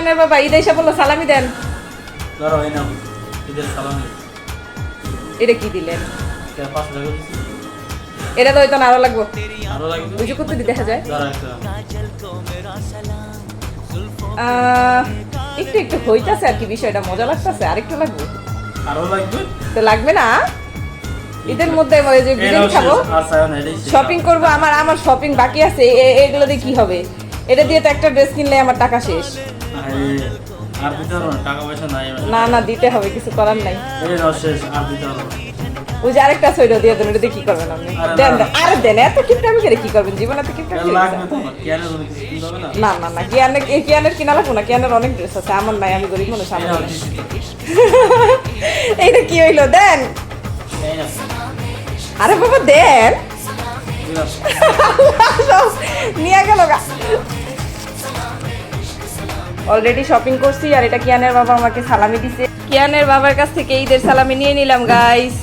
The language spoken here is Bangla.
কিয়ানের বাবা ঈদ এসে বললো সালামি দেন। ধরো এই নাও ঈদের সালামি। এটা কি দিলেন? 5 টাকা দিছি। এটা তো হয়তো না, আরো লাগবো। আরো লাগবে? ওই যে কত দেখা যায়। ধরো একটা। একটু একটু হইতাছে আর কি, বিষয়টা মজা লাগতেছে। আরেকটু লাগবে? আরো লাগবে? তো লাগবে না? ঈদের মধ্যে ওই যে বিরিয়ানি খাবো, শপিং করবো। আমার শপিং বাকি আছে। এগুলো দিয়ে কি হবে? এটা দিয়ে তো একটা ড্রেস কিনলে আমার টাকা শেষ। আর দিতে হবে না, টাকা পয়সা নাই। না না, দিতে হবে, কিছু করার নাই। এই নাও শেষ, আর দিতে হবে না। ওই যে আরেকটা আছে, ওইটা দিয়ে দেন। ওটা দিয়ে কি করবেন আপনি? দেন দেন, আরে দেন। এত কিপটামি করে কি করবেন? জীবনে এত কিপটামি লাগবে তো আমার কিয়ানের জন্য কিছু কিনতে হবে না। না না না, কিয়ানের কিনা লাগবো না। কিয়ানের অনেক ড্রেস আছে, আমার নাই। আমি গরিব মানুষ, আমার নাই। এইটা কি হইলো? দেন। এই নাও। আরে বাবা দেন। দিলাম। নিয়ে গেল গা। অলরেডি শপিং করছি, আর এটা কিয়ানের বাবা আমাকে সালামি দিছে। কিয়ানের বাবার কাছ থেকে ঈদের সালামি নিয়ে নিলাম গাইস।